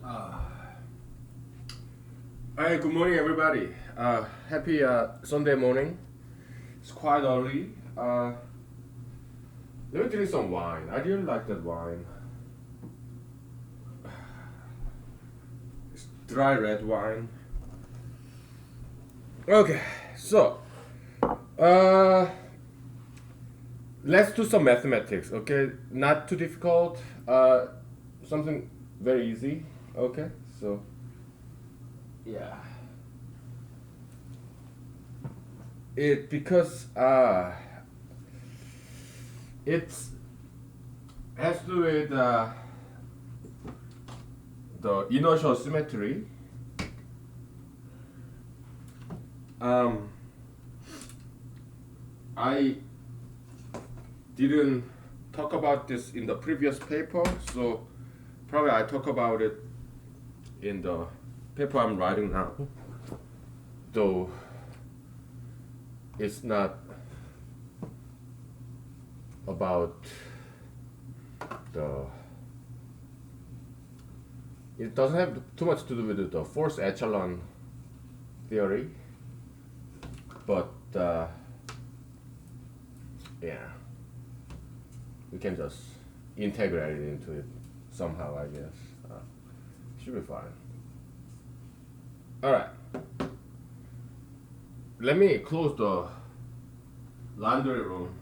Hi, good morning, everybody. Happy Sunday morning. It's quite early. Let me drink some wine. I really like that wine. It's dry red wine. Okay, so uh, let's do some mathematics. Okay, not too difficult. Something very easy. Okay, so yeah. It because it's has to do with the inertial symmetry. Um, I didn't talk about this in the previous paper, so probably I talk about it in the paper I'm writing now. Though it's not about the. It doesn't have too much to do with the force echelon theory, but yeah, we can just integrate it into it somehow, I guess. Should be fine. All right. Let me close the laundry room.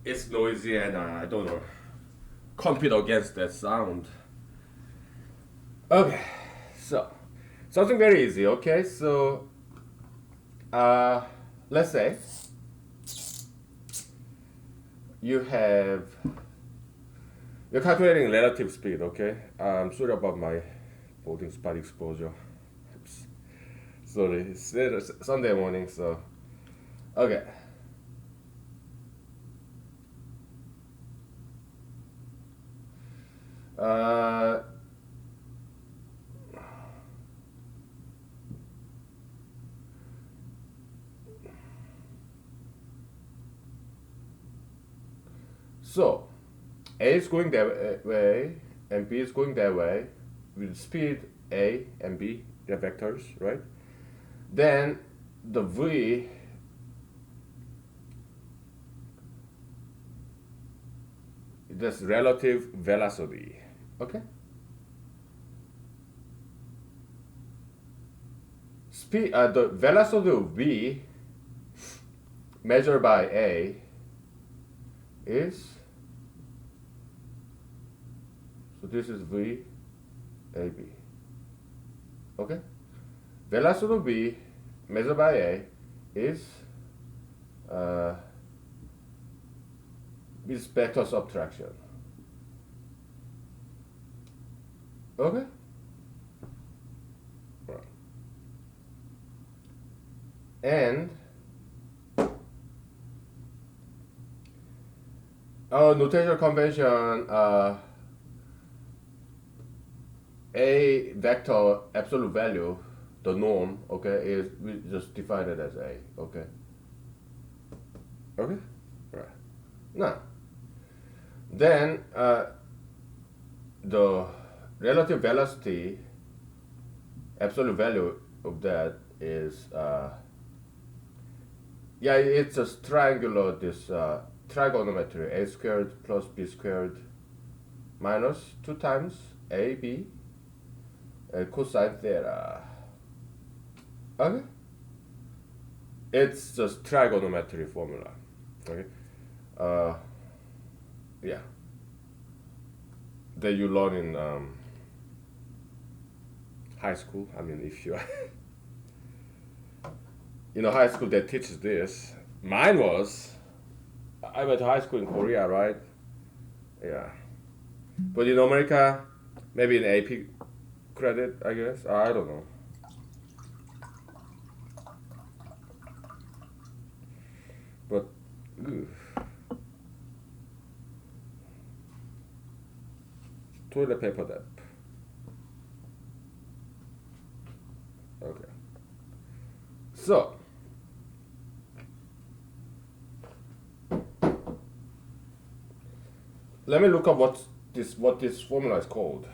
It's noisy and I don't know, compete against that sound. Okay, so something very easy. Okay, so uh, let's say you have you're calculating relative speed. Okay, I'm sorry about my boarding spot exposure. Oops. Sorry, it's Sunday morning, so okay. Uh, so A is going that way and B is going that way with speed A and B, they're vectors, right? Then the V, that's relative velocity. Okay? The velocity of V measured by A is, so this is V AB. Okay? Velocity of V measured by A is with vector subtraction. Okay? Right. And our notation convention, A vector absolute value, the norm, okay, is we just define it as A, okay? Okay? Right. Now, then the relative velocity, absolute value of that is, yeah, it's just triangular, this trigonometry, A squared plus B squared minus 2 times AB cosine theta. Okay? It's just trigonometry formula. Okay? Uh, yeah. That you learn in high school. I mean, if you high school that teaches this. Mine was, I went to high school in Korea, right? Yeah. But in America, maybe in AP credit, I guess. I don't know. But, ooh. toilet paper depth. Okay. So let me look up what this formula is called.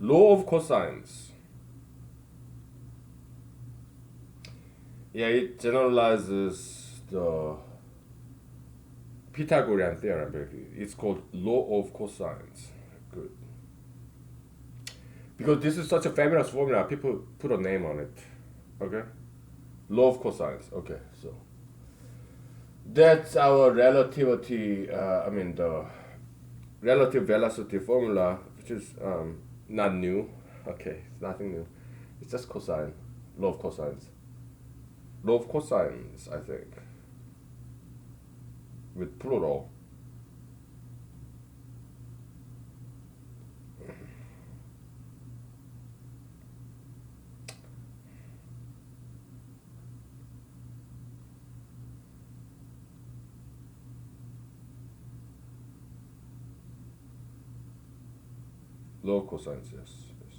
Law of cosines. Yeah, it generalizes the Pythagorean theorem. It's called law of cosines. Good. Because this is such a famous formula, people put a name on it. Okay? Law of cosines. Okay, so that's our relativity, the relative velocity formula, which is not new. Okay, it's nothing new. It's just cosine. Law of cosines. Law of cosines, I think. With plural. Law of cosines, yes. Yes.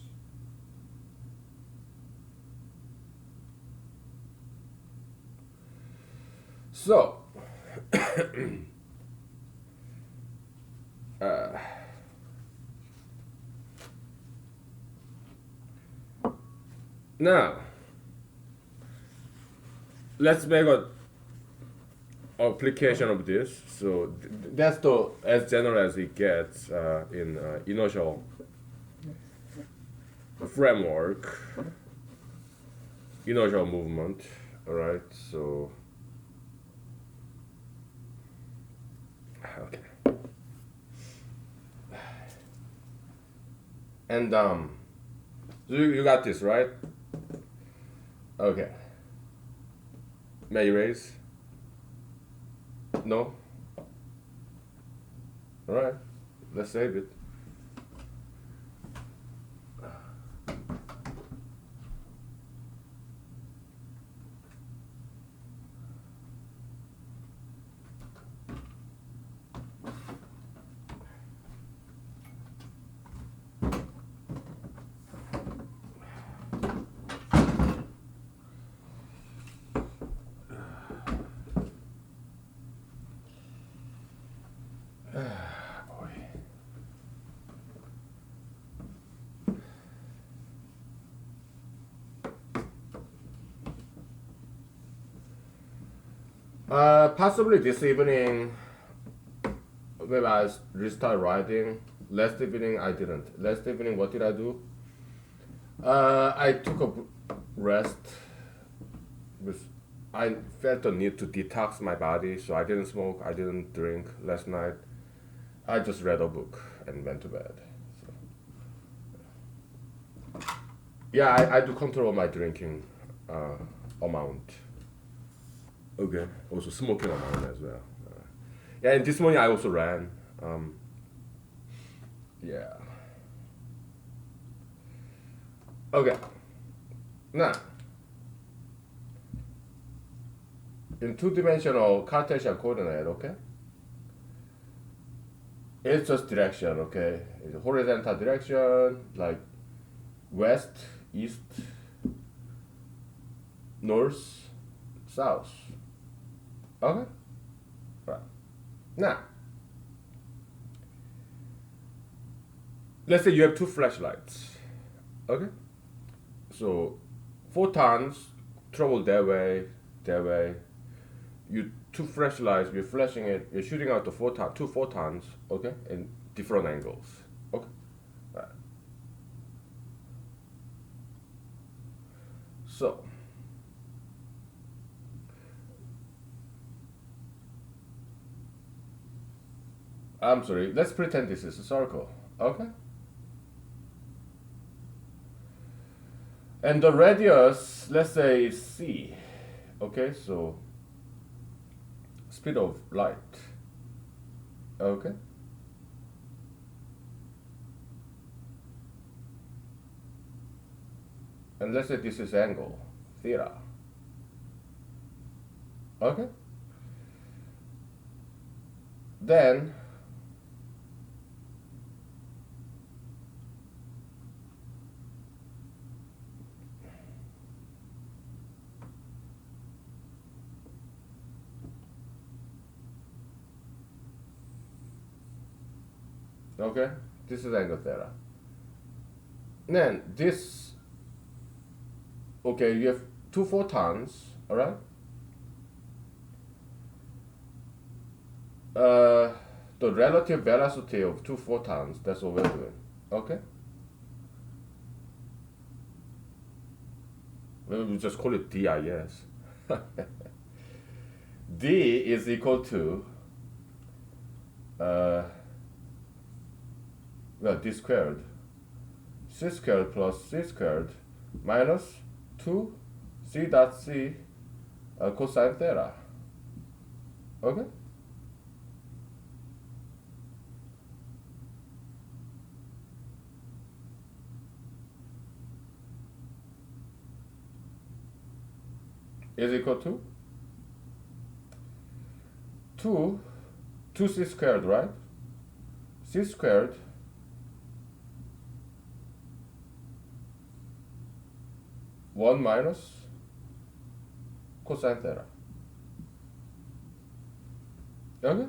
So, now, let's make a application of this. So that's the as general as it gets in inertial framework, inertial movement. All right. So okay. And so you got this right? Okay. May you raise? No? Alright. Let's save it. Possibly this evening, maybe I restart writing. Last evening I didn't. Last evening, what did I do? I took a rest. With, I felt the need to detox my body, so I didn't smoke, I didn't drink last night. I just read a book and went to bed. So, yeah, I do control my drinking amount. Okay. Also smoking amount as well. Yeah, and this morning I also ran. Yeah. Okay. Now, in two-dimensional Cartesian coordinate, okay? It's just direction, okay? It's a horizontal direction, like west, east, north, south. Okay? Now, let's say you have two flashlights. Okay? So photons travel that way, that way. You two flashlights, you're flashing it, you're shooting out the two photons, okay, in different angles. Okay? Right. So I'm sorry, let's pretend this is a circle. Okay? And the radius, let's say is c. Okay, so speed of light. Okay? And let's say this is angle, theta. Okay? Then okay, this is angle theta. Then this, okay, you have two photons, all right? The relative velocity of two photons, that's what we're doing, okay? Well, we just call it DIS. D is equal to, well, D squared, C squared plus C squared minus 2 C dot C cosine theta. Okay? Is equal to 2 C squared, right? C squared one minus cosine theta. Okay?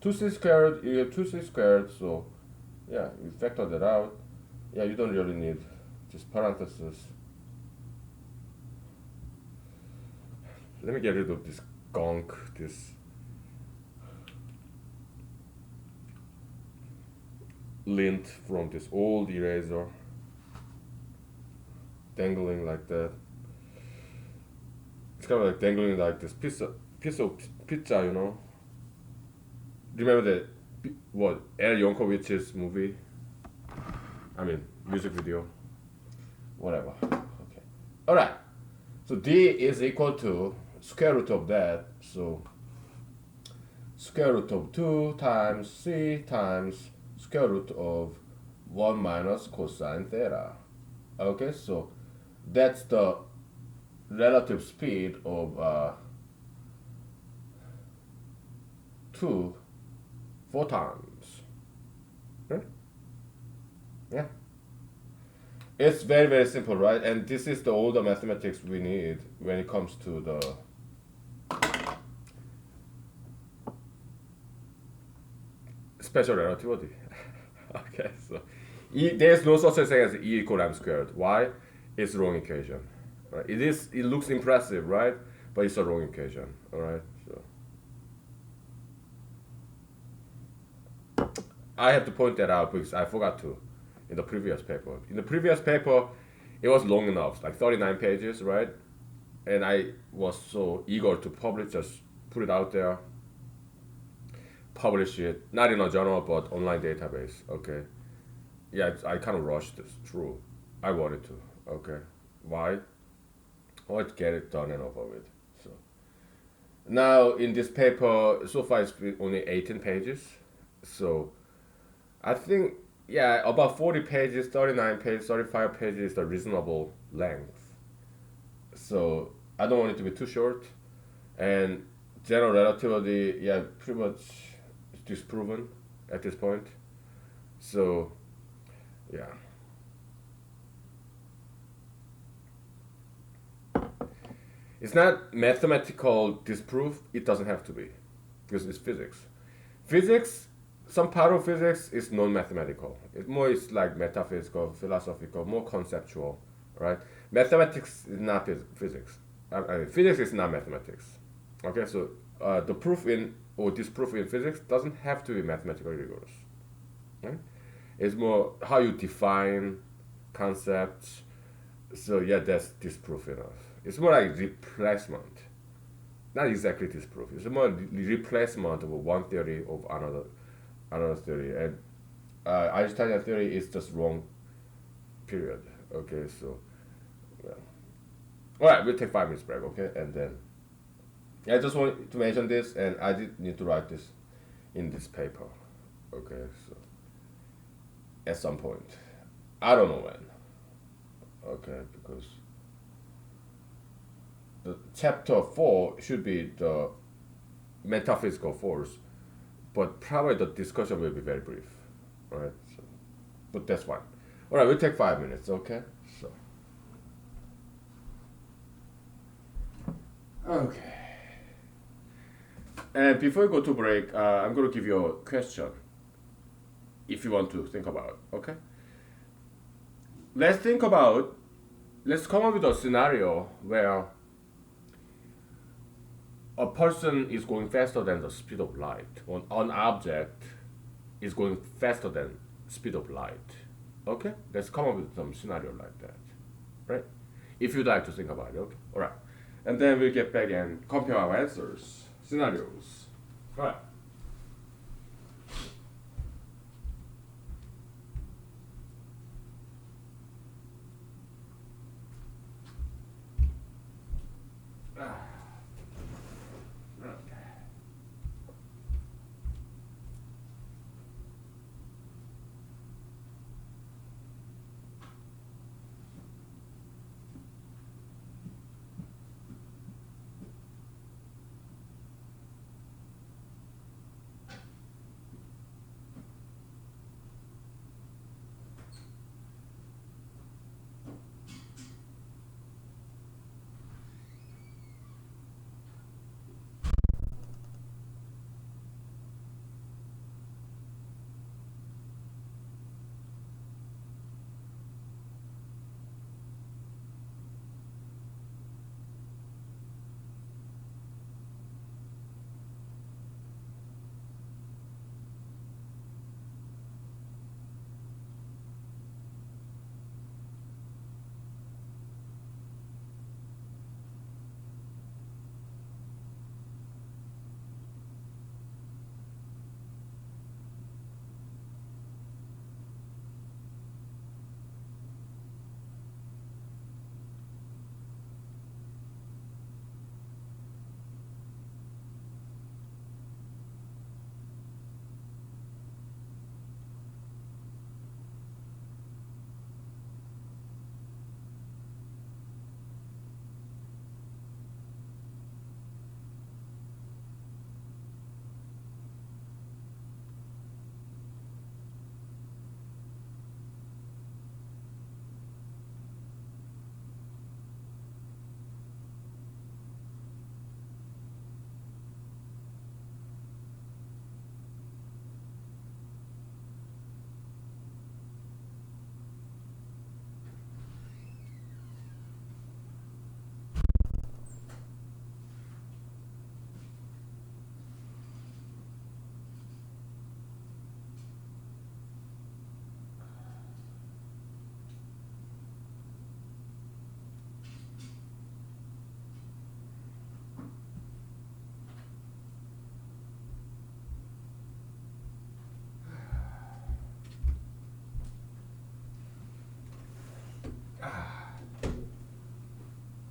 2C squared, you get 2C squared, so yeah, you factor that out. Yeah, you don't really need just parentheses. Let me get rid of this gunk, this lint from this old eraser dangling like that. It's kind of like dangling like this piece of pizza, you know. Remember the what El Yankovic's movie? I mean music video. Whatever. Okay. All right. So D is equal to square root of that. So square root of 2 times C times square root of 1 minus cosine theta. Okay, so that's the relative speed of two photons. Right? Yeah. It's very, very simple, right? And this is the older mathematics we need when it comes to the special relativity. Okay, so there's no such a thing as E equal m squared. Why? It's the wrong equation. Right? It looks impressive, right? But it's a wrong equation. All right. So I have to point that out because I forgot to in the previous paper. In the previous paper, it was long enough, like 39 pages, right? And I was so eager to publish, just put it out there, publish it, not in a journal, but online database, okay? Yeah, I kind of rushed this through. I wanted to, okay? Why? I wanted to get it done and over with, so. Now, in this paper, so far it's been only 18 pages, so I think, yeah, about 40 pages, 39 pages, 35 pages is the reasonable length. So I don't want it to be too short. And general relativity, yeah, pretty much disproven at this point. So, yeah. It's not mathematical disproof. It doesn't have to be, because it's physics. Physics, some part of physics is non-mathematical. It more is like metaphysical, philosophical, more conceptual, right? Mathematics is not physics. I mean, physics is not mathematics. Okay, so the proof in or disproof in physics doesn't have to be mathematically rigorous. Right? It's more how you define concepts. So yeah, that's disproof enough. It's more like replacement, not exactly disproof. It's more replacement of one theory of another theory, and Einsteinian theory is just wrong. Period. Okay, so well, all right, we'll take 5 minutes break. Okay, and then I just want to mention this, and I did need to write this in this paper. Okay, so at some point, I don't know when. Okay, because the chapter 4 should be the metaphysical force, but probably the discussion will be very brief. All right, so, but that's fine. All right, we'll take 5 minutes. Okay, so okay. And before we go to break, I'm going to give you a question if you want to think about. Okay, let's think about. Let's come up with a scenario where a person is going faster than the speed of light. An object is going faster than speed of light. Okay, let's come up with some scenario like that, right? If you'd like to think about it. Okay, all right, and then we'll get back and compare our answers, scenarios. All right.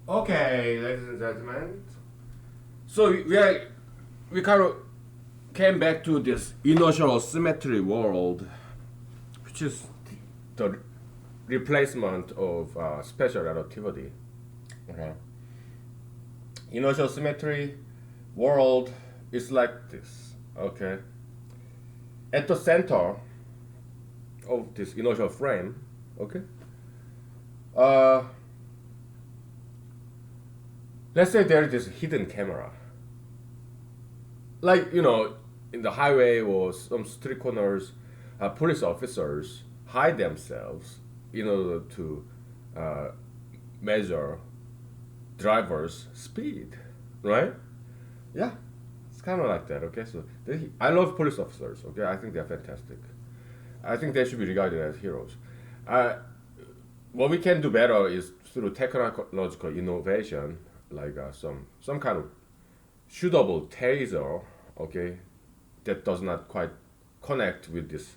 Okay, ladies and gentlemen. So we kind of came back to this inertial symmetry world, which is the replacement of special relativity. Okay. Inertial symmetry world is like this. Okay. At the center of this inertial frame, okay, let's say there is this hidden camera, like in the highway or some street corners, police officers hide themselves in order to uh, measure drivers' speed, right? Yeah, it's kind of like that. Okay, so I love police officers. Okay, I think they're fantastic. I think they should be regarded as heroes. Uh, what we can do better is through technological innovation, like some kind of shootable taser, okay, that does not quite connect with this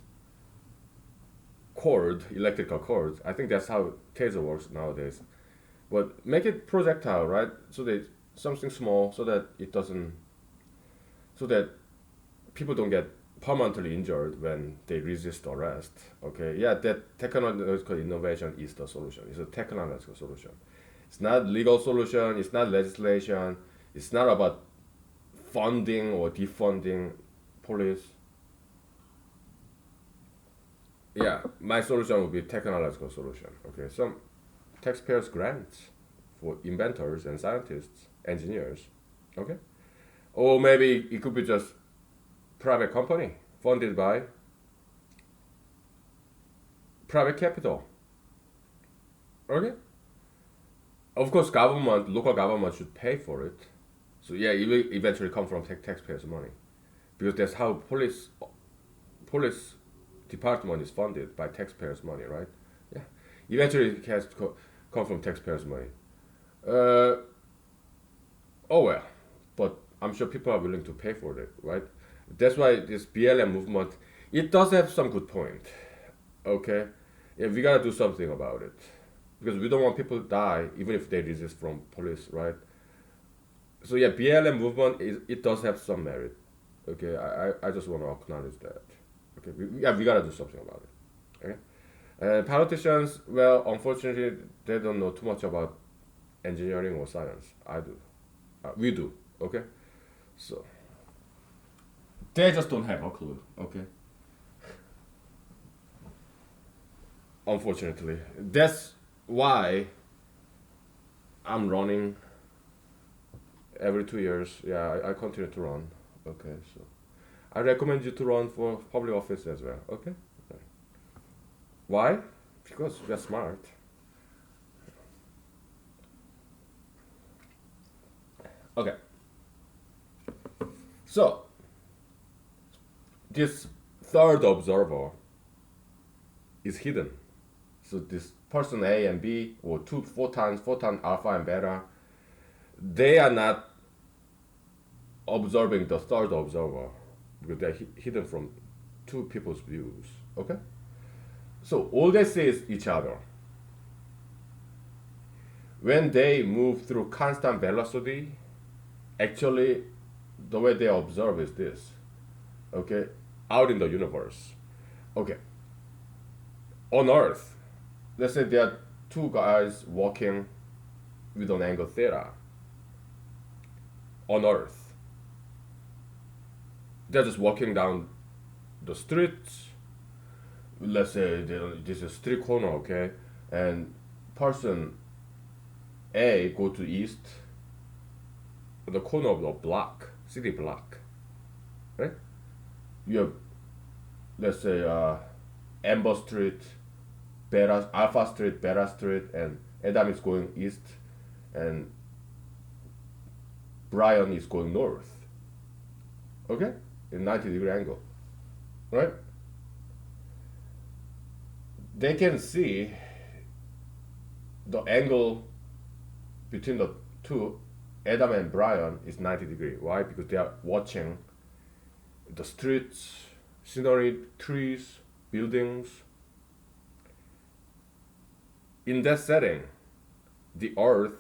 cord, electrical cord. I think that's how taser works nowadays. But make it projectile, right? So that something small, so that it doesn't, so that people don't get permanently injured when they resist arrest. Okay, yeah, that technological innovation is the solution. It's a technological solution. It's not legal solution. It's not legislation. It's not about funding or defunding police. Yeah, my solution would be technological solution. Okay, some taxpayers grants for inventors and scientists, engineers. Okay, or maybe it could be just private company funded by private capital. Okay, of course, local government should pay for it. So yeah, it will eventually come from taxpayers' money, because that's how police department is funded by taxpayers' money, right? Yeah, eventually it has to come from taxpayers' money. Uh, oh well, but I'm sure people are willing to pay for it, right? That's why this BLM movement, it does have some good point. Okay, yeah, we gotta do something about it, because we don't want people to die even if they resist from police, right? So yeah, BLM movement it does have some merit. Okay, I just want to acknowledge that. Okay, yeah, we gotta do something about it. Okay, politicians, well, unfortunately, they don't know too much about engineering or science. I do, we do. Okay, so they just don't have a clue. Okay, unfortunately, that's why I'm running every 2 years. Yeah, I continue to run. Okay, so I recommend you to run for public office as well. Okay, why? Because we are smart. Okay, so this third observer is hidden. So this person A and B, or two photon alpha and beta, they are not observing the third observer because they're hidden from two people's views. Okay, so all they see is each other. When they move through constant velocity, actually, the way they observe is this. Okay, out in the universe. Okay, on Earth, let's say there are two guys walking with an angle theta on Earth. They're just walking down the streets. Let's say this is street corner, okay, and person A go to east, the corner of the block, city block, right? You have, let's say, Amber Street, Alpha Street, Beta Street, and Adam is going east, and Brian is going north. Okay, in 90-degree angle, right? They can see the angle between the two, Adam and Brian, is 90 degree. Why? Because they are watching the streets, scenery, trees, buildings. In that setting, the Earth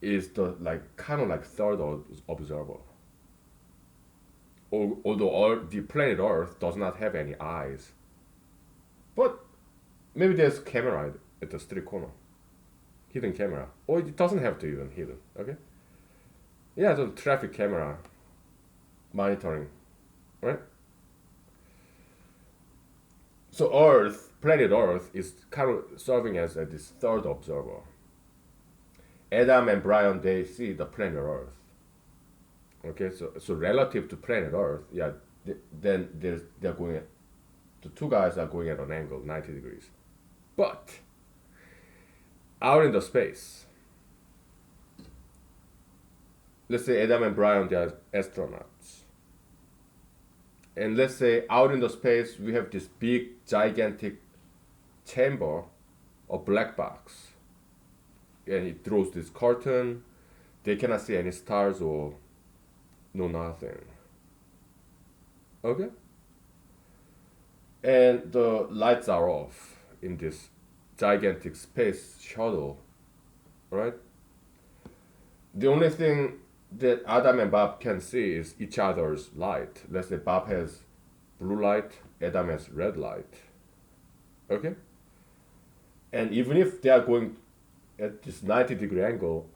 is the kind of like third observer. Although the planet Earth does not have any eyes, but maybe there's camera at the street corner, hidden camera, or it doesn't have to even hidden. Okay, yeah, the traffic camera monitoring, right? So planet Earth is kind of serving as this third observer. Adam and Brian, they see the planet Earth. Okay, so relative to planet Earth, yeah, then they're going. The two guys are going at an angle 90 degrees, but out in the space, let's say Adam and Brian, they are astronauts, and let's say out in the space we have this big gigantic chamber, a black box, and it throws this curtain. They cannot see any stars or no nothing. Okay, and the lights are off in this gigantic space shuttle, right? The only thing that Adam and Bob can see is each other's light. Let's say Bob has blue light, Adam has red light. Okay? And even if they are going at this 90-degree angle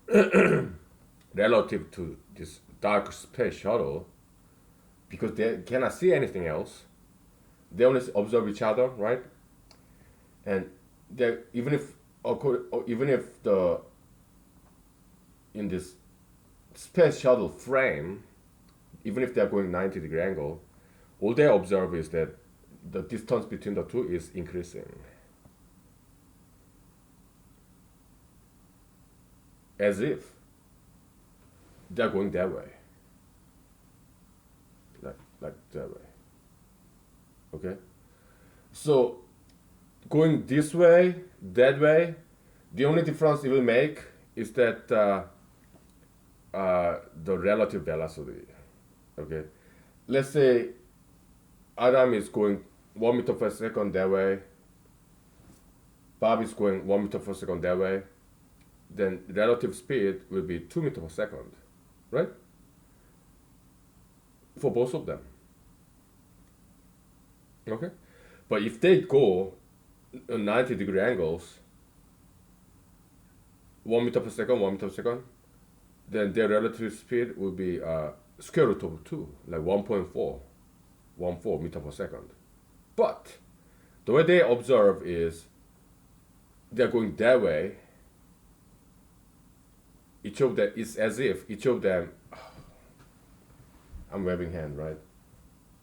relative to this dark space shuttle, because they cannot see anything else, they only observe each other, right? And they even if the in this space shuttle frame, even if they are going 90-degree angle, all they observe is that the distance between the two is increasing. As if they're going that way. Like that way. Okay? So going this way, that way, the only difference it will make is that the relative velocity. Okay, let's say Adam is going 1 meter per second that way. Bob is going 1 meter per second that way. Then relative speed will be 2 meters per second, right? For both of them. Okay, but if they go 90-degree angles, 1 meter per second, 1 meter per second, then their relative speed will be square root of 2, like 1.414 meter per second. But the way they observe is they're going that way. Each of them is as if each of them. I'm waving hand, right?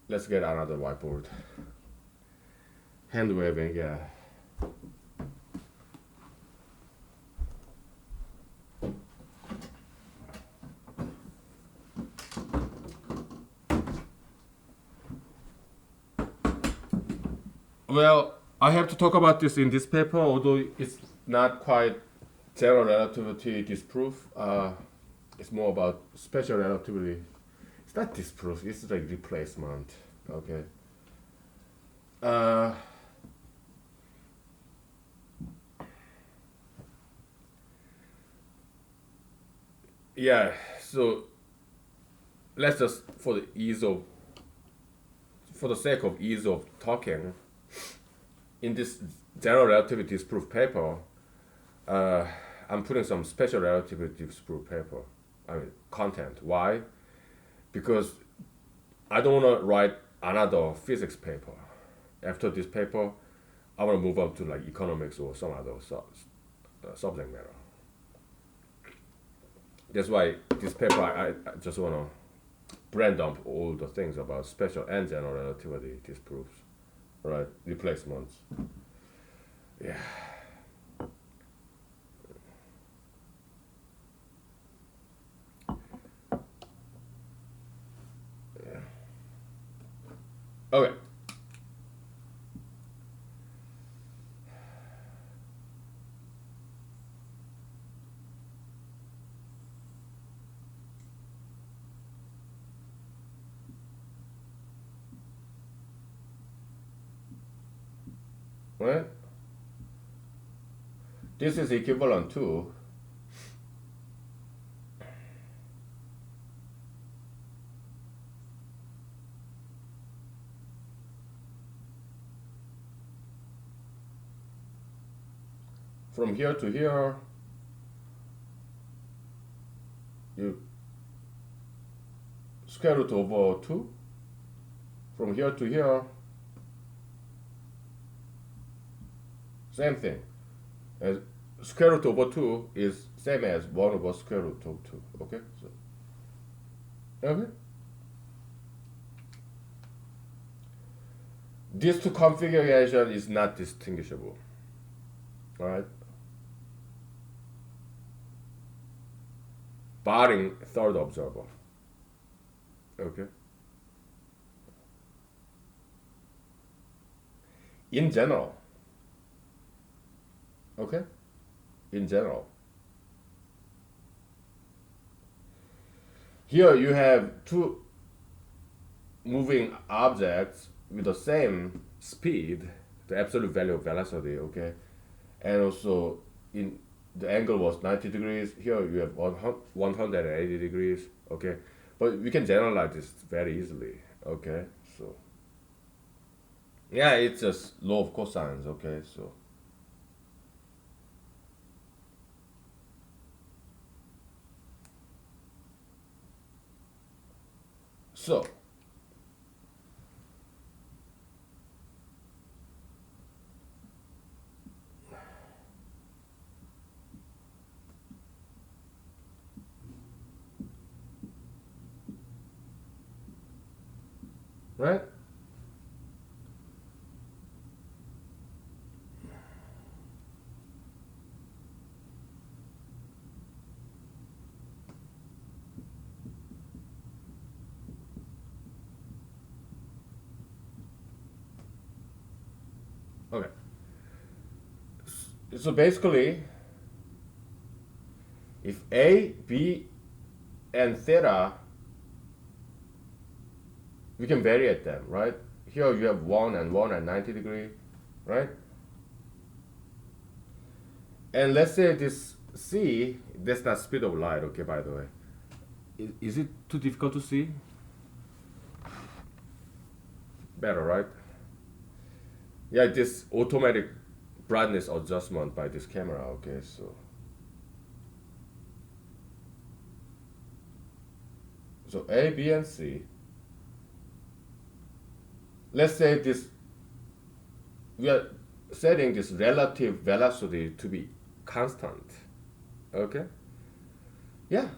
Let's get another whiteboard. Hand waving, yeah. Well, I have to talk about this in this paper, although it's not quite general relativity disproof. It's more about special relativity. It's not disproof, it's like replacement. Okay. Yeah, so let's just for the sake of ease of talking, in this general relativity disproof paper, I'm putting some special relativity disproof paper. I mean content. Why? Because I don't want to write another physics paper. After this paper, I want to move on to like economics or some other subject matter. That's why this paper I just want to brain dump all the things about special and general relativity disproofs, right? Replacements. Yeah. Okay. Right? This is equivalent to from here to here, you square root over 2. From here to here, same thing. As square root over 2 is same as 1 over square root of 2. Okay? So, okay? These two configuration is not distinguishable. Alright? Barring third observer. Okay? In general. Okay? In general. Here you have two moving objects with the same speed, the absolute value of velocity, okay? And also in the angle was 90 degrees. Here you have 180 degrees, okay? But we can generalize this very easily, okay? So yeah, it's just law of cosines, okay? So right? Okay. So basically, if A, B, and theta, we can vary at them, right? Here you have 1 and 1 and 90 degree, right? And let's say this C, that's not speed of light, okay, by the way. Is it too difficult to see? Better, right? Yeah, this automatic brightness adjustment by this camera, okay, so A, B, and C. Let's say this, we are setting this relative velocity to be constant, okay? Yeah.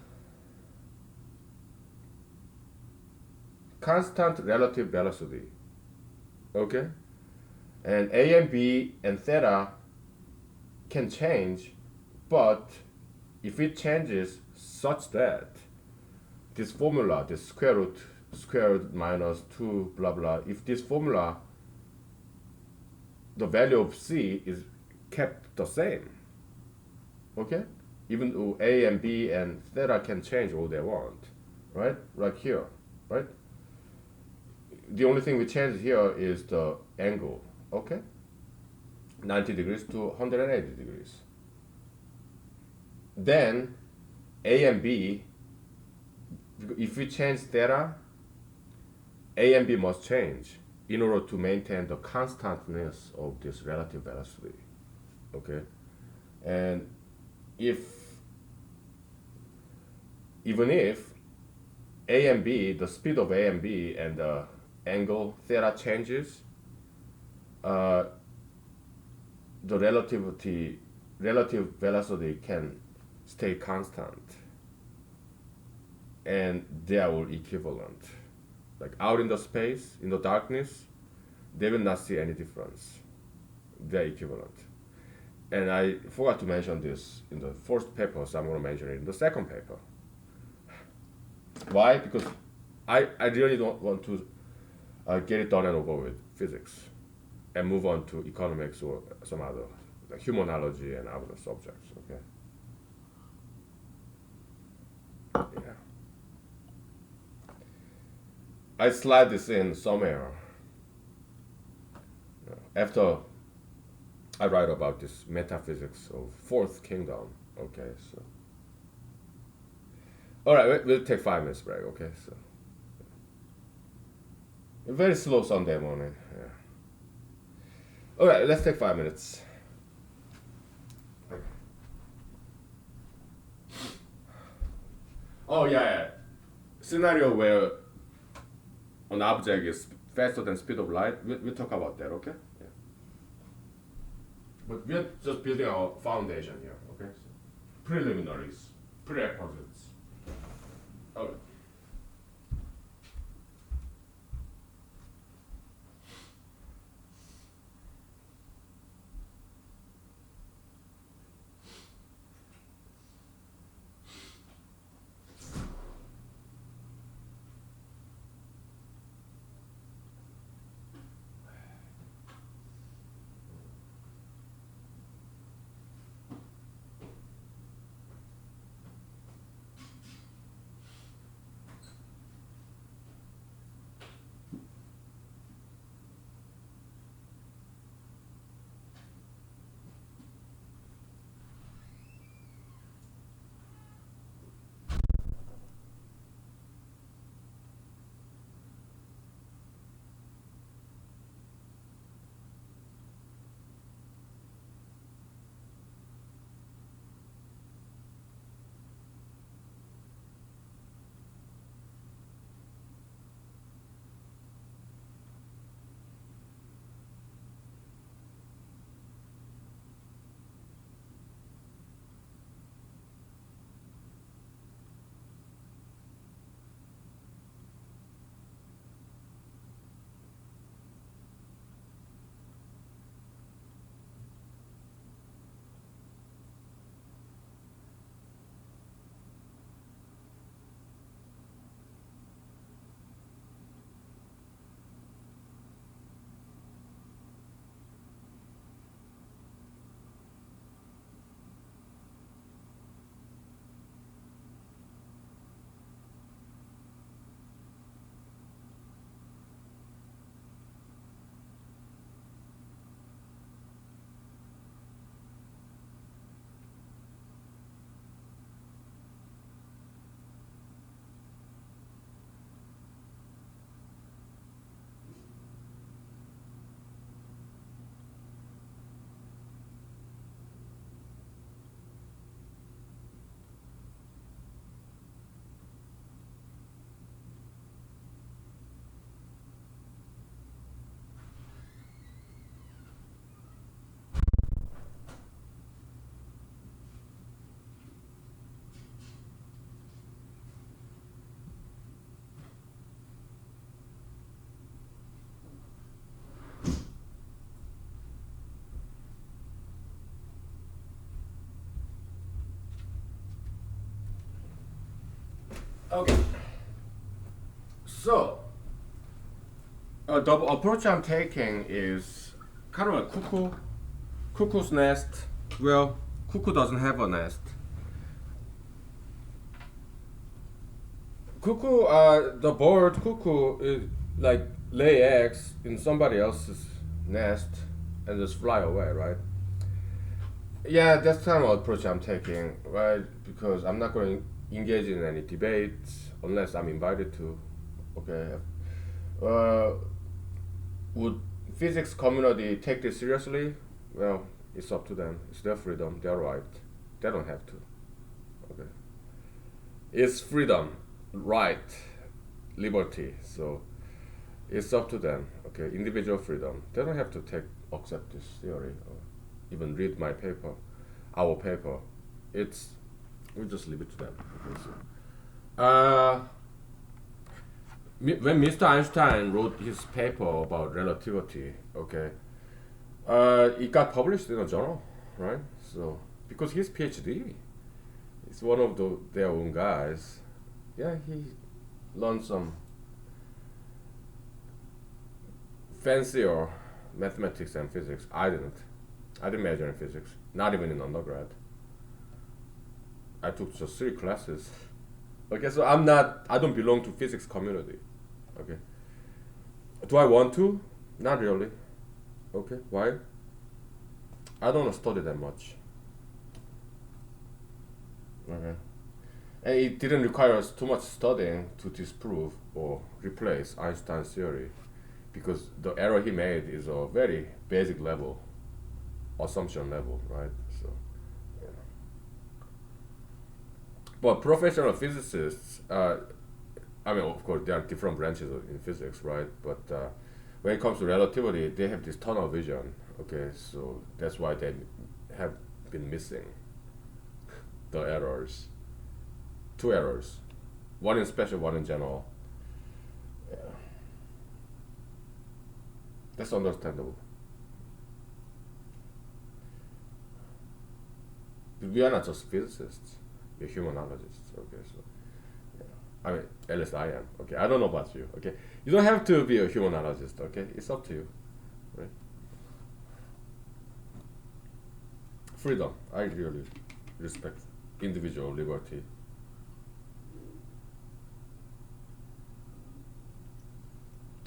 Constant relative velocity, okay? And A and B and theta can change, but if it changes such that this formula, this square root minus 2 blah blah, if this formula, the value of C is kept the same, okay? Even though A and B and theta can change all they want, right? Like here, right? The only thing we change here is the angle, okay? 90 degrees to 180 degrees. Then A and B, if we change theta, A and B must change in order to maintain the constantness of this relative velocity, okay? And even if A and B, the speed of A and B and the angle theta changes, the relative velocity can stay constant, and they are all equivalent. Like out in the space, in the darkness, they will not see any difference. They're equivalent. And I forgot to mention this in the first paper, so I'm going to mention it in the second paper. Why? Because I really don't want to get it done and over with physics and move on to economics or some other, like humanology and other subjects, okay? Yeah. I slide this in somewhere after I write about this metaphysics of fourth kingdom, okay? So, all right, we'll take 5 minutes break, okay? So, very slow Sunday morning, yeah. All right, let's take 5 minutes. Oh yeah. Scenario where an object is faster than speed of light. We'll talk about that, okay? Yeah. But we're just building our foundation here, okay? So preliminaries, prerequisites. Okay. Okay. So, the approach I'm taking is kind of a cuckoo's nest. Well, cuckoo doesn't have a nest. Cuckoo, the bird cuckoo is like lay eggs in somebody else's nest and just fly away, right? Yeah, that's kind of approach I'm taking, right? Because I'm not going to engage in any debates unless I'm invited to. Okay. Uh, would physics community take this seriously? Well, it's up to them. It's their freedom, their right. They don't have to. Okay. It's freedom, right, liberty. So it's up to them. Okay, individual freedom. They don't have to accept this theory or even read my paper, our paper. It's we just leave it to them. Okay, so, when Mr. Einstein wrote his paper about relativity, okay, it got published in a journal, right? So because his PhD, it's one of their own guys. Yeah, he learned some fancier mathematics and physics. I didn't. I didn't major in physics, not even in undergrad. I took just 3 classes. Okay, so I don't belong to physics community. Okay. Do I want to? Not really. Okay, why? I don't want to study that much. Okay. And it didn't require us too much studying to disprove or replace Einstein's theory because the error he made is a very basic level, assumption level, right? So, yeah. But professional physicists, I mean, of course, there are different branches in physics, right? But when it comes to relativity, they have this tunnel vision. Okay, so that's why they have been missing the errors. Two errors, one in special, one in general. Yeah. That's understandable. We are not just physicists, we're humanologists. Okay, so yeah. I mean, at least I am. Okay, I don't know about you. Okay, you don't have to be a humanologist. Okay, it's up to you. Right? Freedom. I really respect individual liberty.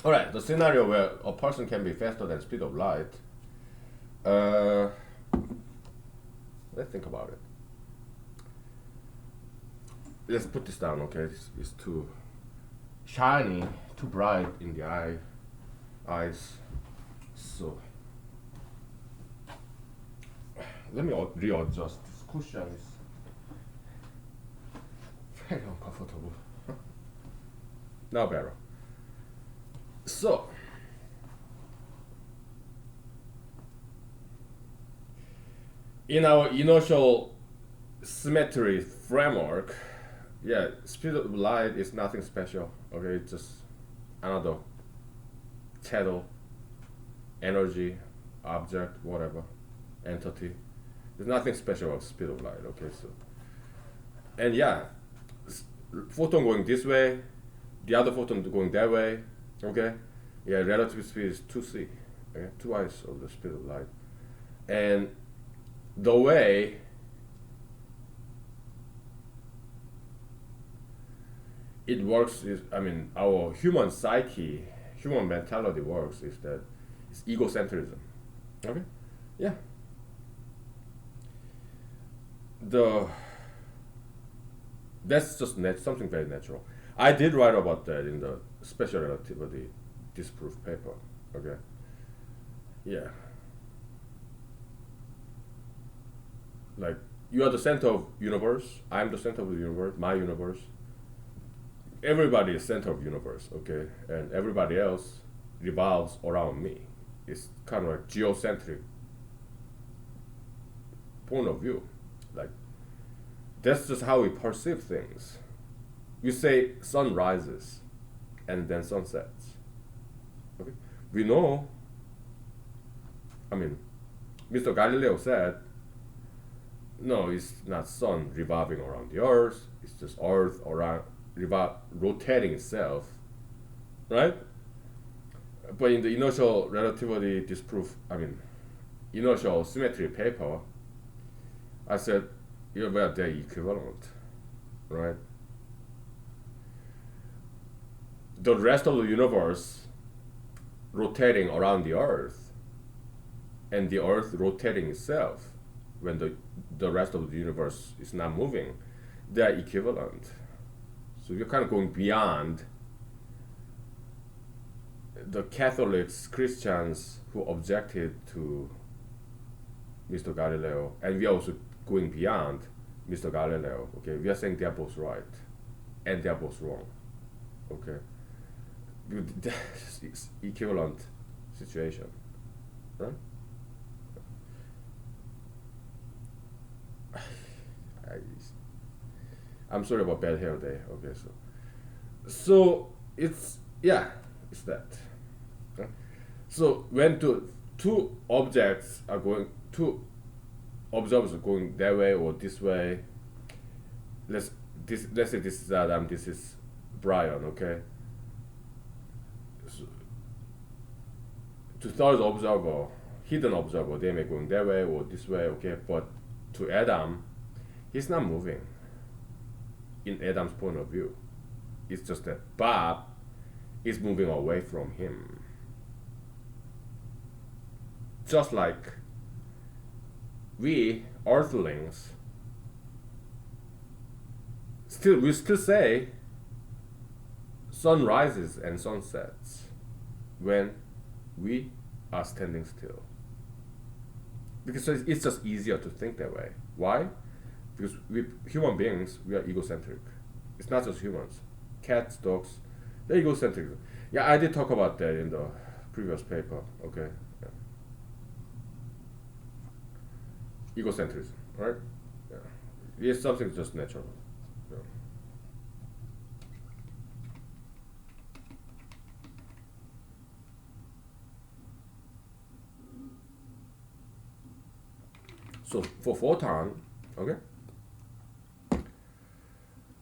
All right, the scenario where a person can be faster than speed of light. Uh, let's think about it. Let's put this down, okay? It's too shiny, too bright in the eyes. So let me readjust. This cushion is very uncomfortable. Now better. So in our inertial symmetry framework, yeah, speed of light is nothing special. Okay, it's just another shadow, energy, object, whatever, entity. There's nothing special about speed of light. Okay, so and yeah, photon going this way, the other photon going that way. Okay, yeah, relative speed is 2c, okay, twice of the speed of light, and the way it works is, I mean, our human psyche, human mentality works is that it's egocentrism. Okay, yeah. That's just something very natural. I did write about that in the special relativity disproof paper. Okay, yeah. Like you are the center of universe. I'm the center of the universe. My universe. Everybody is center of universe, okay, and everybody else revolves around me. It's kind of like geocentric point of view. Like that's just how we perceive things. We say sun rises, and then sun sets. Okay, we know. I mean, Mr. Galileo said, no, it's not sun revolving around the earth. It's just earth around rotating itself, right? But in the inertial relativity disproof, I mean, inertial symmetry paper, I said, yeah, well, they're equivalent, right? The rest of the universe rotating around the earth, and the earth rotating itself when the rest of the universe is not moving, they are equivalent. So you're kind of going beyond the Catholics, Christians who objected to Mr. Galileo, and we are also going beyond Mr. Galileo. Okay, we are saying they are both right, and they are both wrong. Okay, it's equivalent situation, right? I'm sorry about bad hair day. Okay, so it's, yeah, it's that. Okay? So when two objects are going, two observers are going that way or this way. Let's say this is Adam, this is Brian. Okay. So, to third observer, hidden observer, they may be going that way or this way. Okay, but to Adam, he's not moving. In Adam's point of view, it's just that Bob is moving away from him. Just like we Earthlings we still say sun rises and sun sets when we are standing still. Because it's just easier to think that way. Why? Because we human beings, we are egocentric. It's not just humans. Cats, dogs, they're egocentric. Yeah, I did talk about that in the previous paper. Okay. Yeah. egocentrism, right? Yeah. It's something just natural. Yeah. So for photon, okay,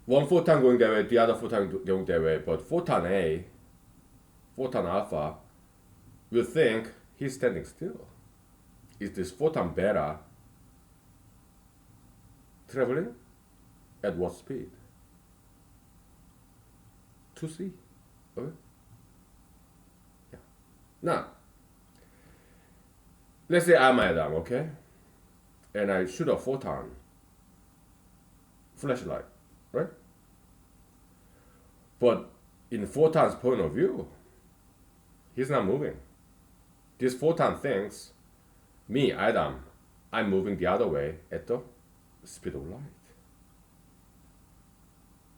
one photon going that way, the other photon going that way, but photon A, photon alpha, will think he's standing still. Is this photon beta traveling at what speed? To see. Okay? Yeah. Now, let's say I'm Adam, okay? And I shoot a photon, flashlight, right? But in photon's point of view, he's not moving. This photon thinks, me, Adam, I'm moving the other way at the speed of light.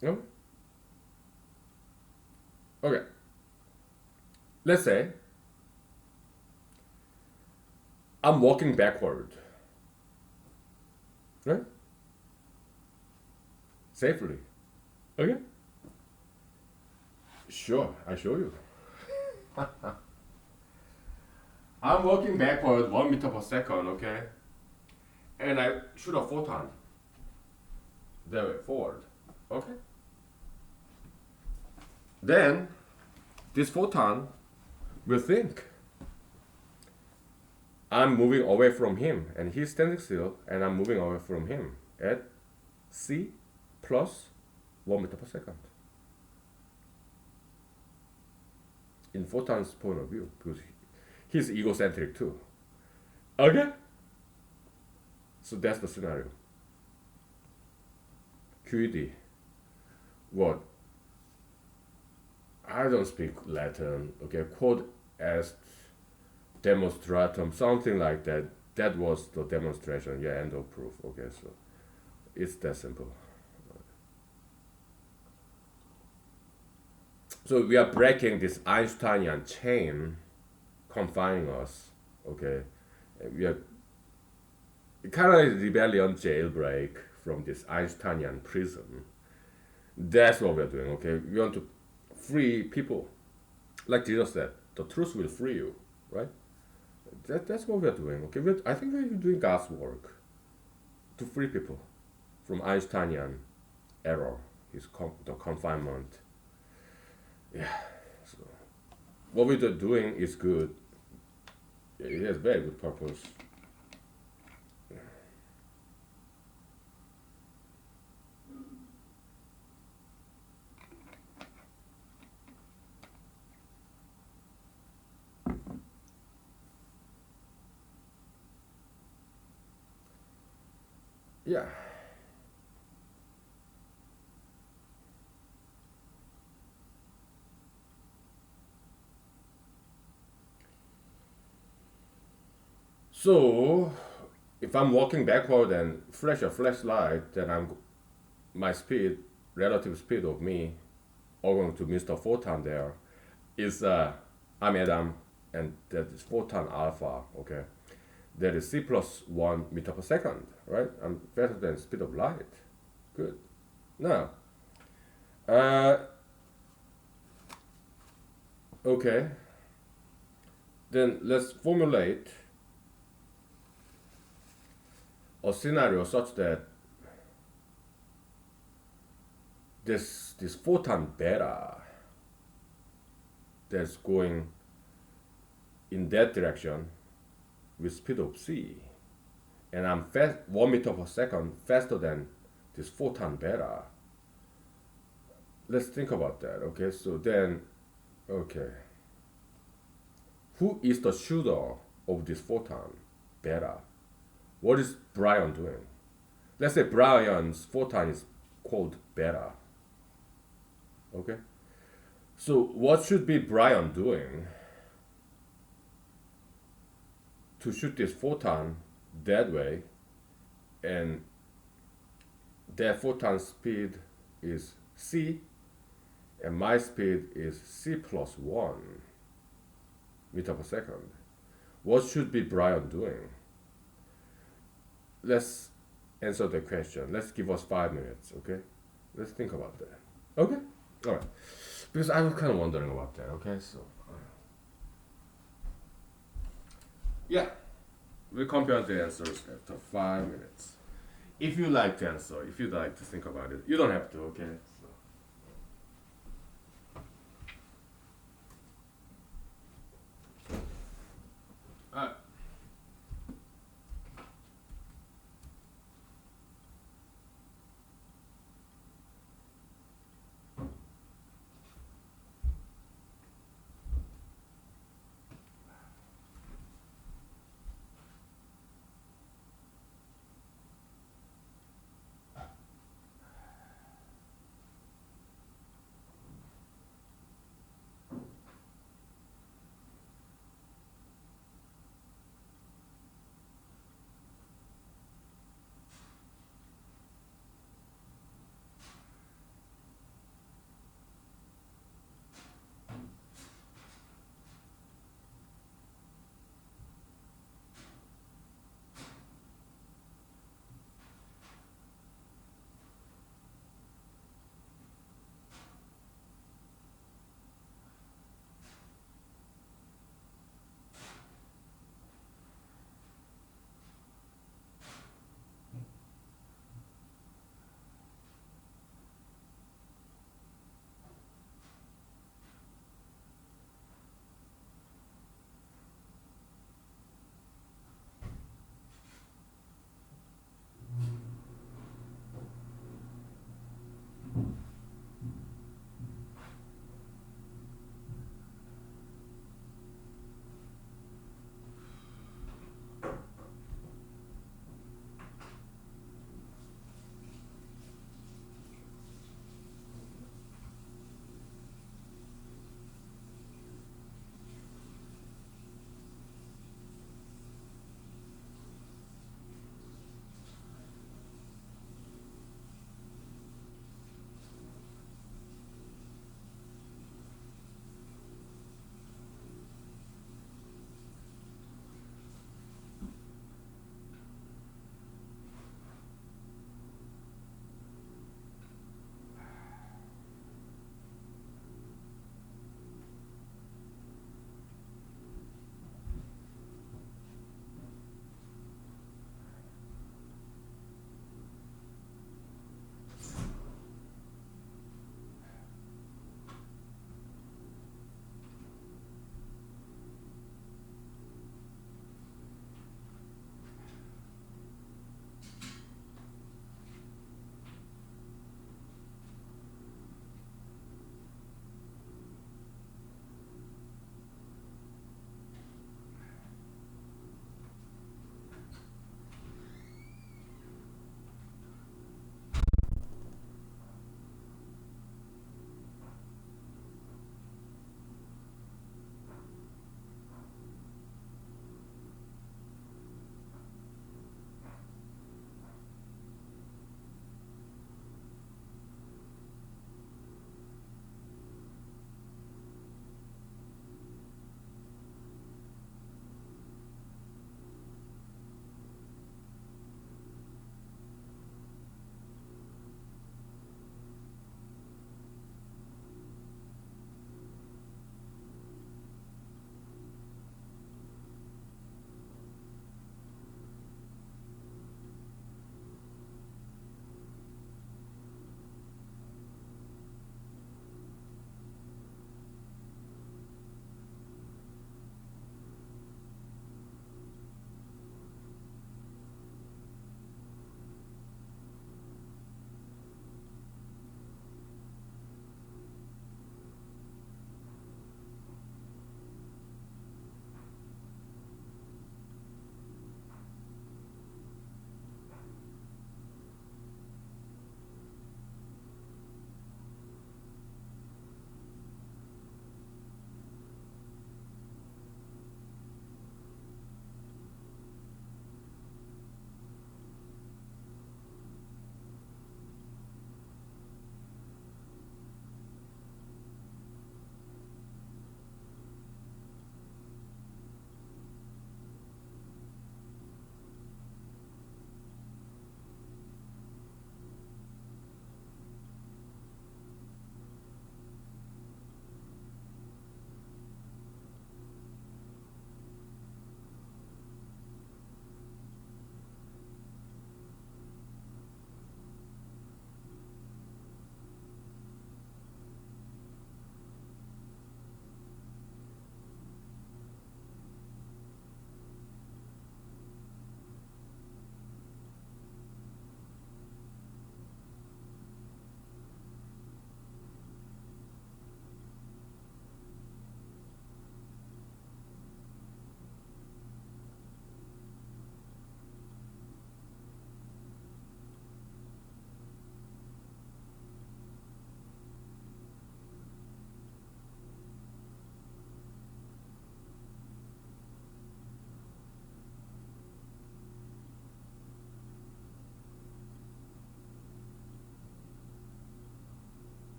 No? Okay. Let's say I'm walking backward, right? Safely. Okay? Sure, I show you. I'm walking backward 1 meter per second, okay? And I shoot a photon that way forward, okay? Then this photon will think I'm moving away from him and he's standing still and I'm moving away from him at c plus 1 meter per second. In photon's point of view, because he's egocentric too. Okay? So that's the scenario. QED. What? I don't speak Latin. Okay, quod est demonstratum, something like that. That was the demonstration. Yeah, end of proof. Okay, so it's that simple. So we are breaking this Einsteinian chain confining us. Okay, we are kind of rebellion jailbreak from this Einsteinian prison. That's what we're doing. Okay, we want to free people, like Jesus said, the truth will free you, right? That's what we're doing. Okay, I think we're doing God's work to free people from Einsteinian error, the confinement. Yeah. So what we're doing is good. It has very good purpose. Yeah. So if I'm walking backward and flash a flashlight, then my speed, relative speed of me, or going to Mr. Photon there, is I'm Adam, and that is photon alpha. Okay, that is c plus 1 meter per second. Right? I'm faster than speed of light. Good. Now, uh, okay. Then let's formulate a scenario such that this photon beta that's going in that direction with speed of c, and I'm 1 meter per second faster than this photon beta. Let's think about that. Okay, so then, okay, who is the shooter of this photon beta? What is Brian doing? Let's say Brian's photon is called beta. Okay, so what should be Brian doing to shoot this photon that way, and that photon speed is c, and my speed is c plus 1 meter per second. What should be Brian doing? let's answer the question. Let's give us 5 minutes, okay? Let's think about that. Okay? All right. Because I was kind of wondering about that, okay? So, yeah, we compare the answers after 5 minutes. If you like to answer, if you'd like to think about it, you don't have to, okay? So, all right.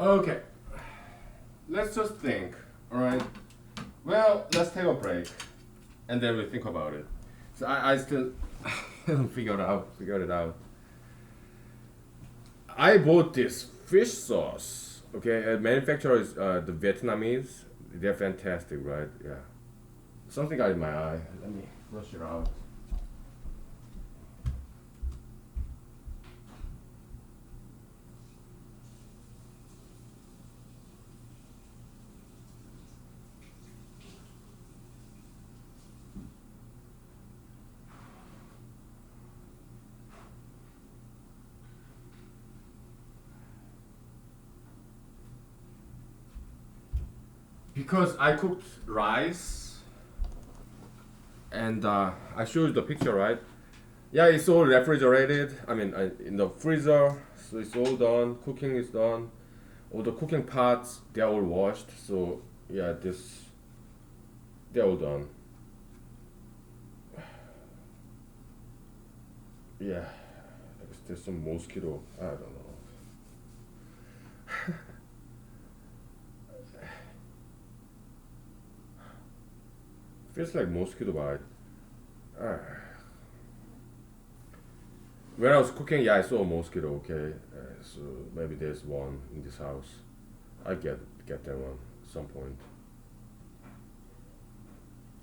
Okay, let's just think. All right. Well, let's take a break, and then we think about it. So I still haven't figured it out. I bought this fish sauce. Okay, manufacturer is the Vietnamese. They're fantastic, right? Yeah. Something got in my eye. Let me brush it out. Because I cooked rice, and I showed you the picture, right? Yeah, it's all refrigerated. I mean, in the freezer, so it's all done. Cooking is done. All the cooking pots, they're all washed. So yeah, they're all done. Yeah, I guess there's some mosquito. I don't know. Feels like mosquito bite. Ah. When I was cooking, yeah, I saw a mosquito. Okay, so maybe there's one in this house. I get that one at some point.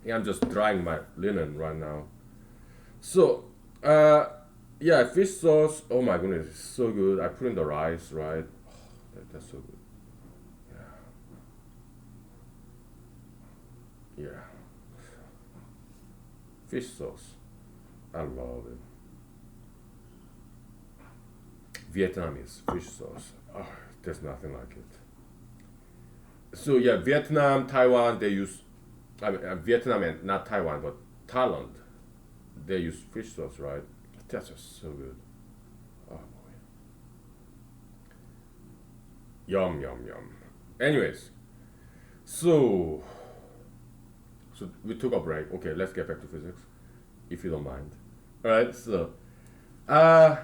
Yeah, I'm just drying my linen right now. So, yeah, fish sauce. Oh my goodness, it's so good. I put in the rice, right? That's so good. Yeah, yeah. Fish sauce. I love it. Vietnamese fish sauce. Oh, there's nothing like it. So yeah, Vietnam, Taiwan, they use. I mean, Vietnam and not Taiwan, but Thailand, they use fish sauce, right? That's just so good. Oh boy. Yum yum yum. Anyways, so so we took a break. Okay, let's get back to physics, if you don't mind. All right. So, uh,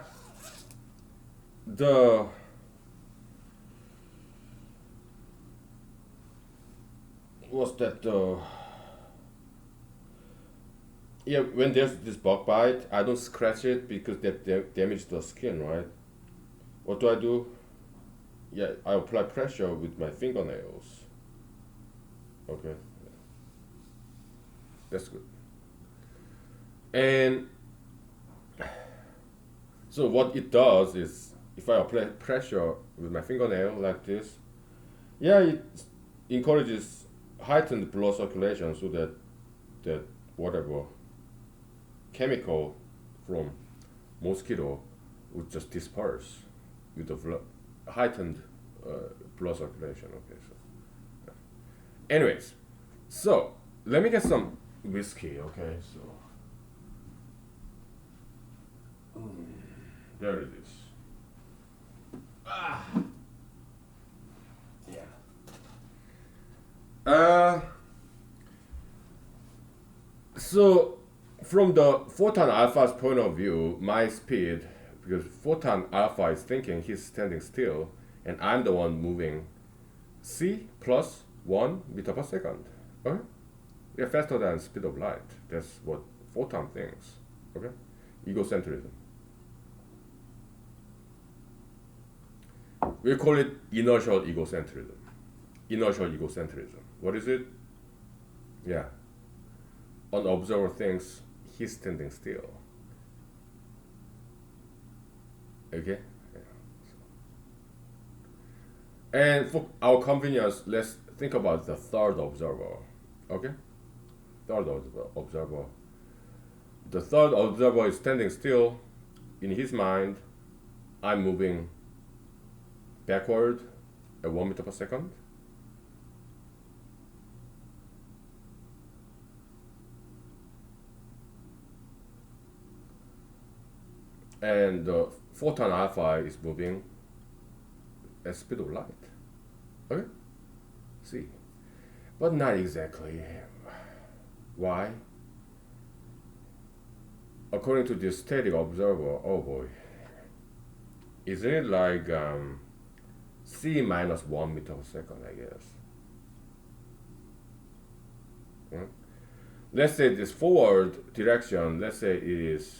the was that the yeah, when there's this bug bite, I don't scratch it because that damage the skin, right? What do I do? Yeah, I apply pressure with my fingernails. Okay, that's good. And so what it does is, if I apply pressure with my fingernail like this, yeah, it encourages heightened blood circulation so that whatever chemical from mosquito would just disperse with the heightened uh, blood circulation. Okay, so anyways, so let me get some whiskey. Okay, so there it is. Ah, yeah. Uh, so from the photon alpha's point of view, my speed, because photon alpha is thinking he's standing still, and I'm the one moving c plus 1 meter per second. Okay? We are faster than speed of light. That's what photon thinks. Okay? Egocentrism. We call it inertial egocentrism. Inertial egocentrism. What is it? Yeah. An observer thinks he's standing still. Okay? Yeah. And for our convenience, let's think about the third observer. Okay? Third observer. The third observer is standing still. In his mind, I'm moving backward at 1 meter per second. And the photon alpha is moving at speed of light. Okay? See. But not exactly. Why? According to this static observer, oh boy. Isn't it like c minus 1 meter per second, I guess. Hmm? Let's say this forward direction, let's say it is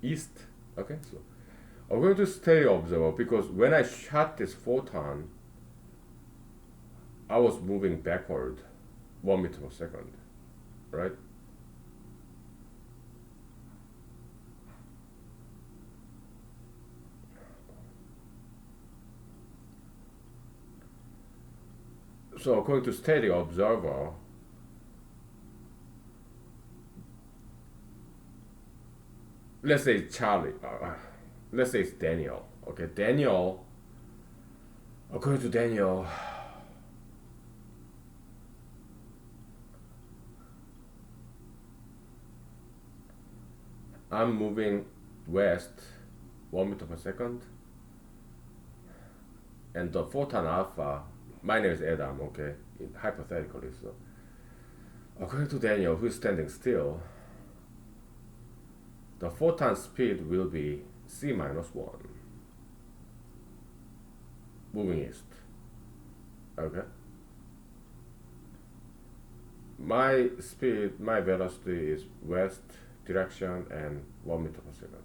east. Okay, so I'm going to stay observer because when I shot this photon, I was moving backward 1 meter per second, right? So according to steady observer, let's say Charlie, let's say it's Daniel. Okay, Daniel, according to Daniel, I'm moving west 1 meter per second, and the photon alpha, my name is Adam, okay, hypothetically, so according to Daniel, who's standing still, the photon speed will be c minus 1, moving east. Okay. My speed, my velocity is west direction and 1 meter per second.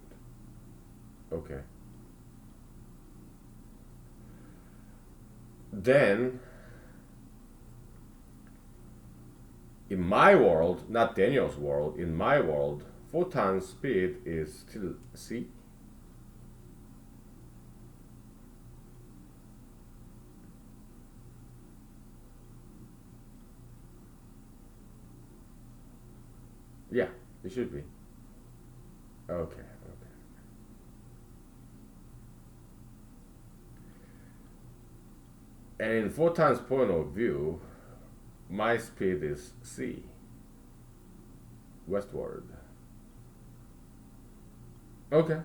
Okay. Then, in my world, not Daniel's world, in my world, photon speed is still c. Yeah, it should be. Okay, okay. And in photon's point of view, my speed is c, westward. Okay.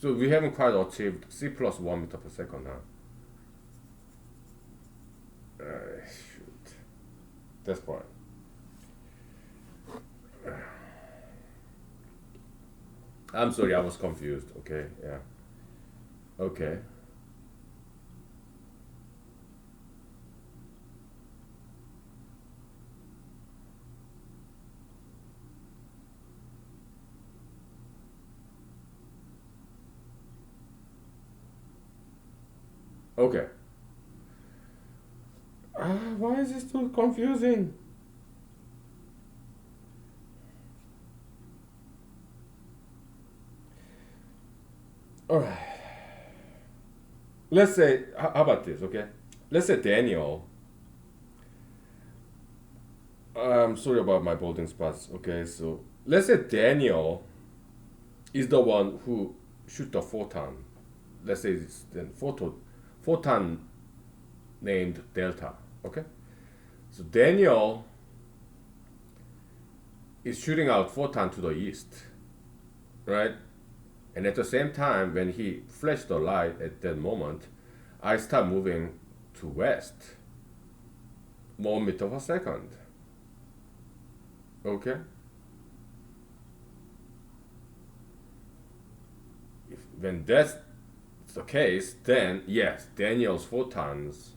So we haven't quite achieved c plus 1 meter per second, huh? Shoot. That's fine. I'm sorry, I was confused. Okay, yeah. Okay. Okay. Why is this so confusing? All right. Let's say, how about this, okay? Let's say Daniel. I'm sorry about my balding spots, okay? So let's say Daniel is the one who shoot the photon. Let's say it's then photon named delta, okay? So Daniel is shooting out photon to the east, right? And at the same time, when he flashed the light at that moment, I start moving to west, 1 meter per second. Okay? When that's the case, then yes, Daniel's photons,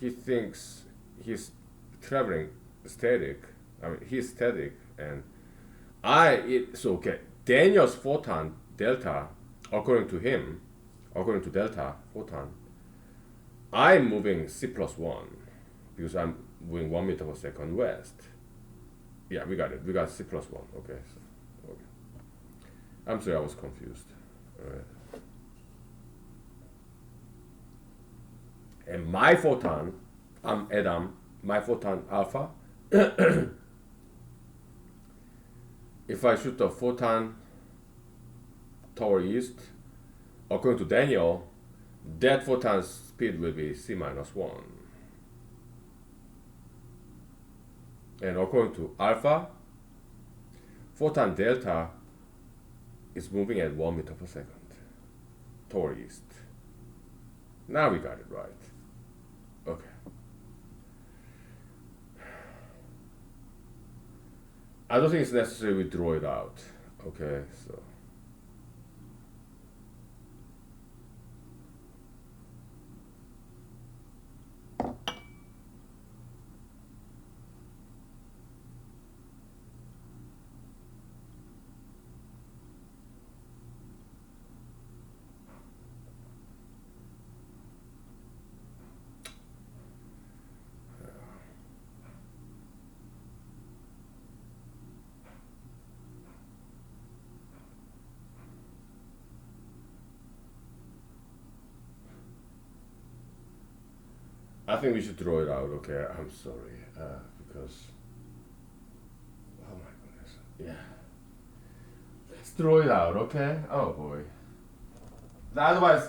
he thinks he's traveling static. I mean, he's static, and so okay. Daniel's photon delta, according to him, according to delta photon, I'm moving c plus 1 because I'm moving 1 meter per second west. Yeah, we got it. We got c plus 1. Okay. So, okay. I'm sorry, I was confused. All right. And my photon, I'm Adam, my photon alpha. If I shoot the photon toward east, according to Daniel, that photon's speed will be c minus 1. And according to alpha, photon delta is moving at 1 meter per second toward east. Now we got it right. Okay. I don't think it's necessary we draw it out. Okay, so I think we should throw it out. Okay, I'm sorry, because oh my goodness, yeah. Let's throw it out. Okay. Oh boy. Otherwise,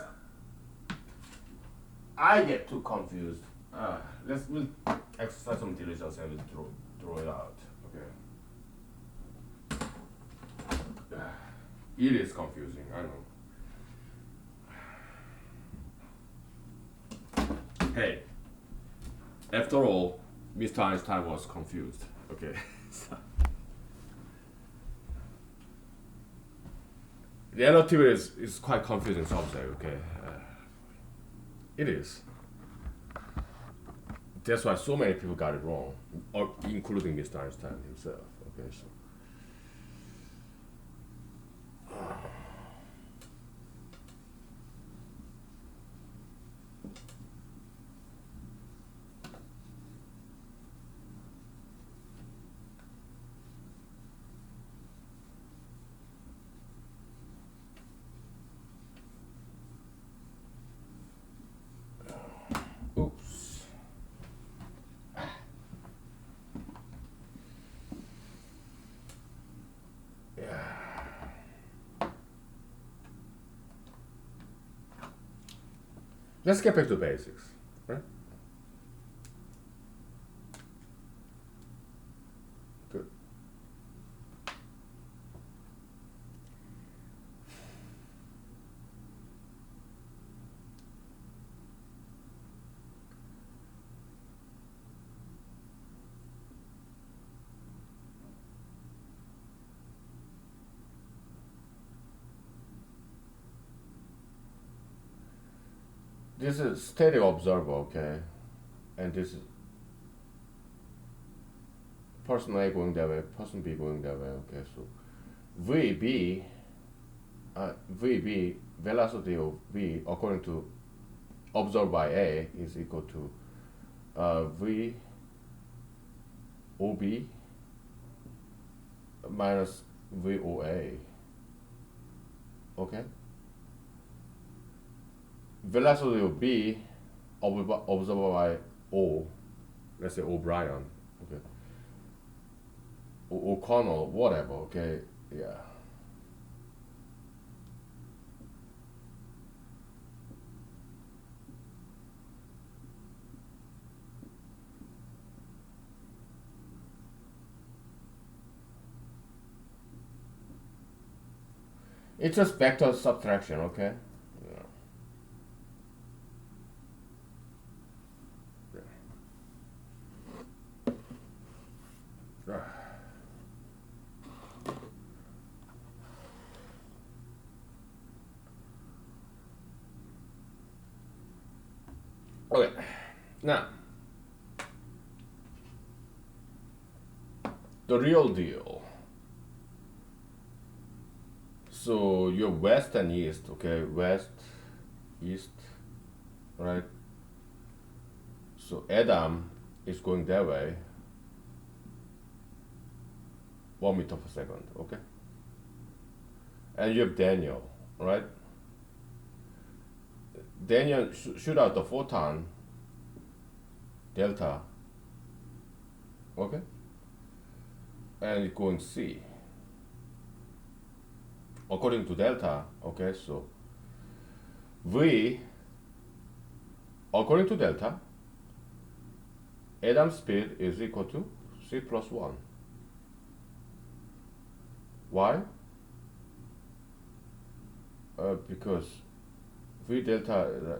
I get too confused. We'll exercise some diligence and we'll throw it out. Okay. It is confusing. I know. Hey, after all, Mr. Einstein was confused. Okay. So, relativity is quite confusing subject. Okay. It is. That's why so many people got it wrong, or including Mr. Einstein himself. Okay. So. Oops. Yeah. Let's get back to basics, right? Good. This is steady observer, okay, and this is person A going that way, person B going that way, okay. So VB, VB velocity of V according to observed by A is equal to V OB minus VOA. Okay. Velocity of B observed by O, let's say O'Brien, okay, O'Connell, whatever, okay, yeah. It's just vector subtraction, okay? Yeah. Yeah. Okay, now, the real deal. So you're west and east, okay? West, east, right? So Adam is going that way, 1 meter per second, okay? And you have Daniel, right? Daniel shoot out the photon, delta, okay? And it's going C. According to delta, okay, so V, according to delta, Adam's speed is equal to C plus 1. Why? Because V delta,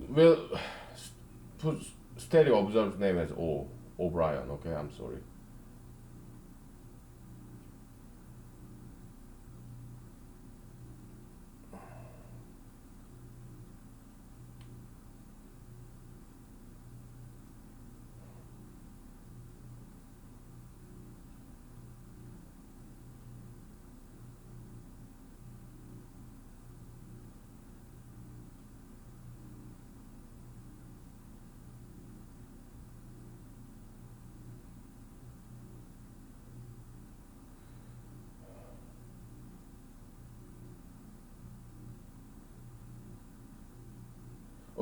we'll put steady observed name as O'Brien, okay, I'm sorry.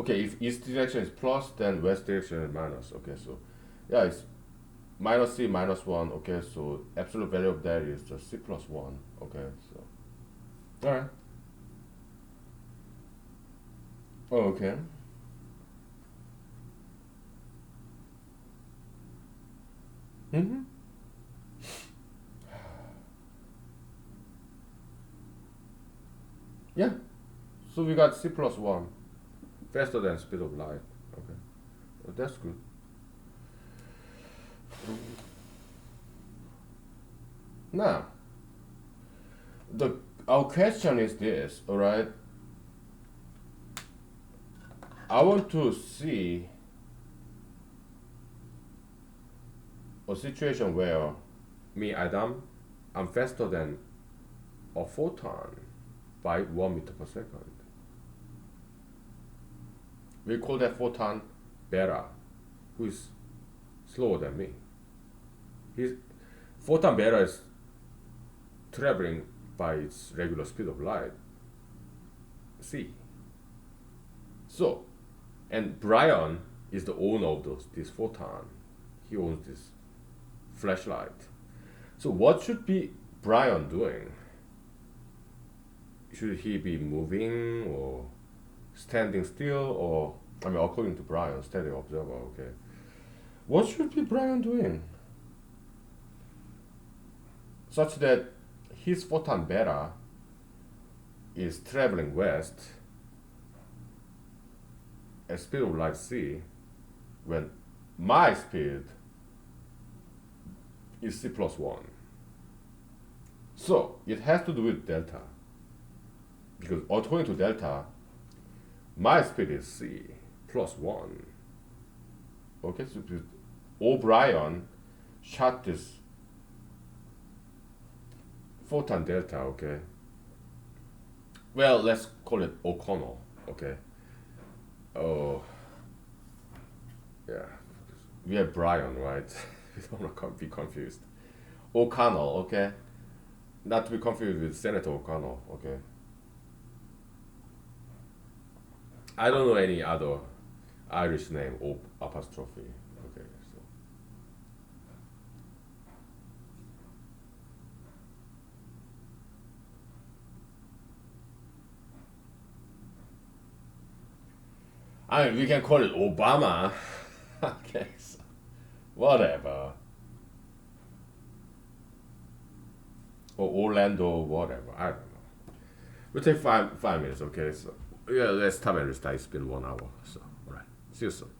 Okay, if east direction is plus, then west direction is minus. Okay, so yeah, it's minus c minus 1. Okay, so absolute value of that is just c plus 1. Okay, so all right. Oh, okay. Mm-hmm. Yeah. So we got c plus 1 faster than speed of light. Okay, well, that's good. Now, the our question is this. All right. I want to see a situation where me, Adam, I'm faster than a photon by 1 meter per second. We call that photon beta, who is slower than me. His photon beta is traveling by its regular speed of light, c. So, and Brian is the owner of this photon. He owns this flashlight. So what should be Brian doing? Should he be moving or standing still, or I mean, according to Brian, standing observer? Okay. What should be Brian doing? Such that his photon beta is traveling west at speed of light c, when my speed is c plus 1. So it has to do with delta, because according to delta, my speed is c plus 1. Okay, so O'Brien shot this photon delta. Okay, well, let's call it O'Connell. Okay. Oh, yeah. We have Brian, right? We don't want to be confused. O'Connell, okay? Not to be confused with Senator O'Connell, okay? I don't know any other Irish name or apostrophe. Okay, so I mean we can call it Obama. Okay, so whatever. Or Orlando, whatever. I don't know. We'll take five minutes, okay? So yeah, let's time and restart. It's been 1 hour. So all right. See you soon.